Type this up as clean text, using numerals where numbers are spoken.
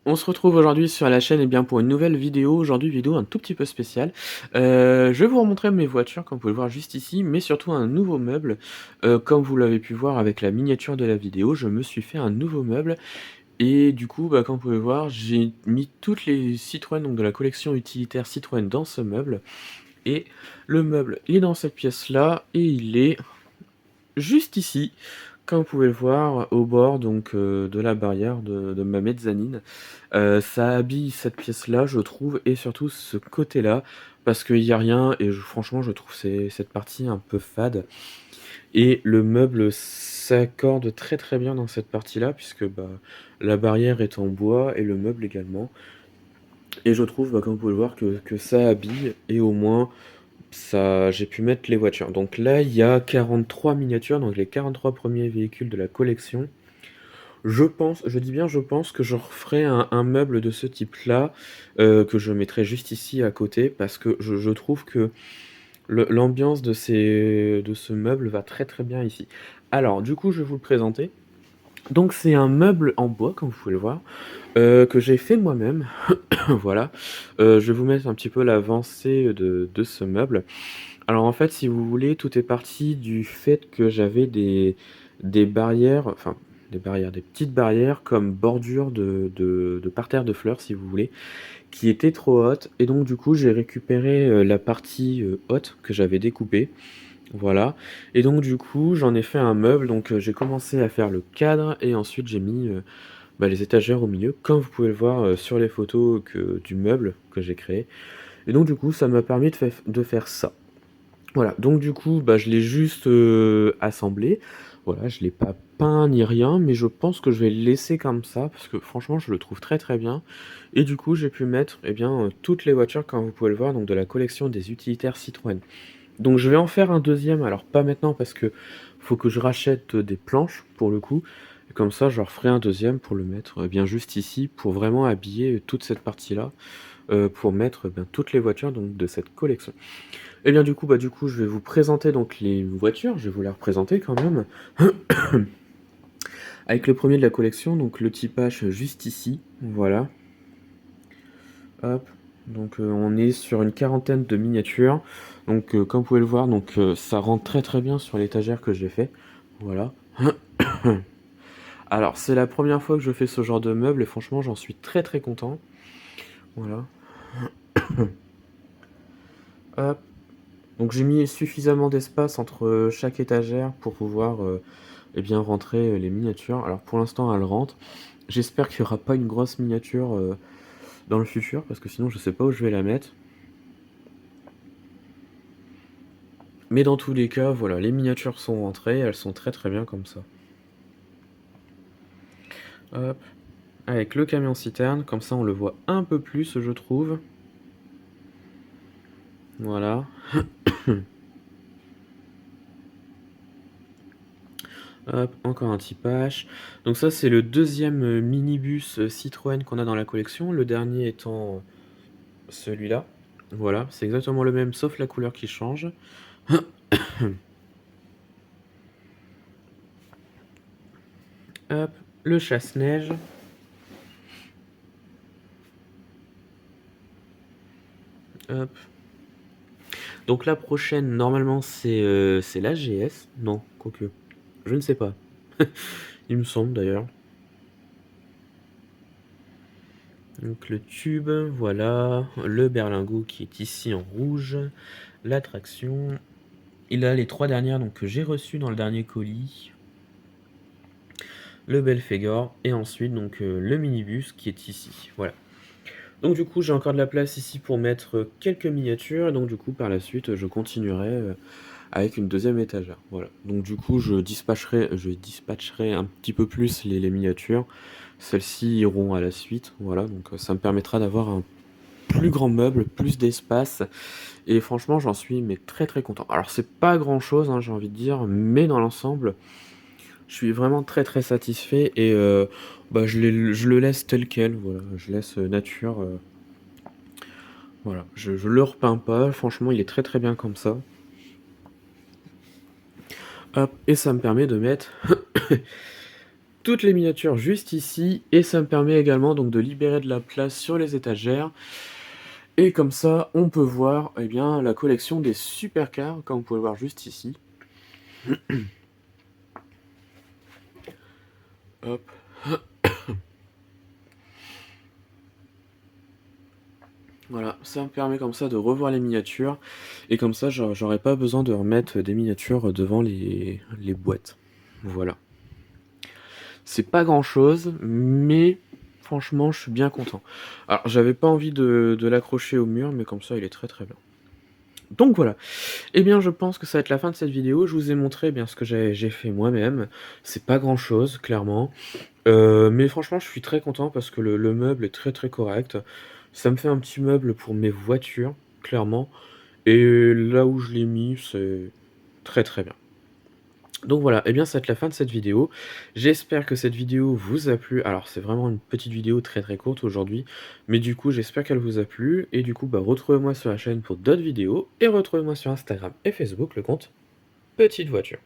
On se retrouve aujourd'hui sur la chaîne, pour une nouvelle vidéo. Aujourd'hui, vidéo un tout petit peu spéciale. Je vais vous remontrer mes voitures, comme vous pouvez le voir juste ici, mais surtout un nouveau meuble. Comme vous l'avez pu voir avec la miniature de la vidéo, je me suis fait un nouveau meuble et du coup, comme vous pouvez le voir, j'ai mis toutes les Citroën, donc de la collection utilitaire Citroën dans ce meuble et le meuble, il est dans cette pièce-là et il est juste ici, comme vous pouvez le voir, au bord donc de la barrière de ma mezzanine. Ça habille cette pièce-là, je trouve, et surtout ce côté-là, parce qu'il y a rien et franchement, je trouve cette partie un peu fade. Et le meuble s'accorde très très bien dans cette partie-là, puisque la barrière est en bois et le meuble également. Et je trouve, comme vous pouvez le voir, que ça habille, et au moins ça, j'ai pu mettre les voitures. Donc là, il y a 43 miniatures, donc les 43 premiers véhicules de la collection. Je pense, je dis bien je pense que je referai un meuble de ce type-là, que je mettrai juste ici à côté, parce que je trouve que l'ambiance de ce meuble va très très bien ici. Alors, du coup, je vais vous le présenter. Donc, c'est un meuble en bois, comme vous pouvez le voir, que j'ai fait moi-même. Voilà. Je vais vous mettre un petit peu l'avancée de ce meuble. Alors en fait, si vous voulez, tout est parti du fait que j'avais des barrières, enfin des barrières, des petites barrières comme bordure de parterre de fleurs, si vous voulez, qui étaient trop hautes. Et donc du coup, j'ai récupéré la partie haute que j'avais découpée. Voilà. Et donc du coup, j'en ai fait un meuble. Donc j'ai commencé à faire le cadre et ensuite j'ai mis les étagères au milieu, comme vous pouvez le voir sur les photos du meuble que j'ai créé. Et donc du coup, ça m'a permis de faire ça. Voilà, donc du coup, je l'ai juste assemblé. Voilà, je l'ai pas peint ni rien, mais je pense que je vais le laisser comme ça, parce que franchement, je le trouve très très bien. Et du coup, j'ai pu mettre toutes les voitures, comme vous pouvez le voir, donc de la collection des utilitaires Citroën. Donc je vais en faire un deuxième, alors pas maintenant, parce que faut que je rachète des planches, pour le coup. Et comme ça, je referai un deuxième pour le mettre bien juste ici, pour vraiment habiller toute cette partie-là, pour mettre toutes les voitures donc, de cette collection. Et bien du coup, je vais vous présenter donc les voitures, je vais vous les représenter quand même. Avec le premier de la collection, donc le typage juste ici, voilà. Hop. Donc on est sur une quarantaine de miniatures. Donc comme vous pouvez le voir, ça rentre très très bien sur l'étagère que j'ai fait. Voilà. Alors c'est la première fois que je fais ce genre de meuble et franchement j'en suis très très content. Voilà. Hop. Donc j'ai mis suffisamment d'espace entre chaque étagère pour pouvoir rentrer les miniatures. Alors pour l'instant elles rentrent. J'espère qu'il n'y aura pas une grosse miniature dans le futur parce que sinon je sais pas où je vais la mettre. Mais dans tous les cas, voilà, les miniatures sont rentrées, elles sont très très bien comme ça. Hop. Avec le camion citerne, comme ça on le voit un peu plus je trouve. Voilà. Hop, encore un typage. Donc ça c'est le deuxième minibus Citroën qu'on a dans la collection, le dernier étant celui-là. Voilà, c'est exactement le même sauf la couleur qui change. Hop, le chasse-neige. Hop. Donc la prochaine, normalement, c'est la GS. Non, quoique. Je ne sais pas. Il me semble d'ailleurs. Donc le tube, voilà. Le berlingot qui est ici en rouge. L'attraction. Il a les trois dernières donc, que j'ai reçues dans le dernier colis. Le Belphégor. Et ensuite donc le minibus qui est ici. Voilà. Donc du coup j'ai encore de la place ici pour mettre quelques miniatures. Et donc du coup par la suite je continuerai avec une deuxième étagère. Voilà. Donc du coup je dispatcherai un petit peu plus les miniatures. Celles-ci iront à la suite. Voilà. Donc ça me permettra d'avoir un plus grand meuble, plus d'espace. Et franchement j'en suis mais très très content. Alors c'est pas grand chose j'ai envie de dire, mais dans l'ensemble je suis vraiment très très satisfait et je le laisse tel quel. Voilà. Je laisse nature. Voilà. Je le repeins pas. Franchement il est très très bien comme ça. Hop, et ça me permet de mettre toutes les miniatures juste ici, et ça me permet également donc de libérer de la place sur les étagères. Et comme ça, on peut voir eh bien, la collection des supercars, comme vous pouvez le voir juste ici. Hop. Voilà, ça me permet comme ça de revoir les miniatures, et comme ça j'aurais pas besoin de remettre des miniatures devant les boîtes. Voilà. C'est pas grand chose, mais franchement je suis bien content. Alors j'avais pas envie de l'accrocher au mur, mais comme ça il est très très bien. Donc voilà, eh bien je pense que ça va être la fin de cette vidéo. Je vous ai montré bien ce que j'ai fait moi-même. C'est pas grand chose, clairement. Mais franchement je suis très content parce que le meuble est très très correct. Ça me fait un petit meuble pour mes voitures, clairement. Et là où je l'ai mis, c'est très très bien. Donc voilà, eh bien ça va être la fin de cette vidéo. J'espère que cette vidéo vous a plu. Alors c'est vraiment une petite vidéo très très courte aujourd'hui, mais du coup j'espère qu'elle vous a plu. Et du coup bah retrouvez-moi sur la chaîne pour d'autres vidéos, et retrouvez-moi sur Instagram et Facebook le compte Petite Voiture.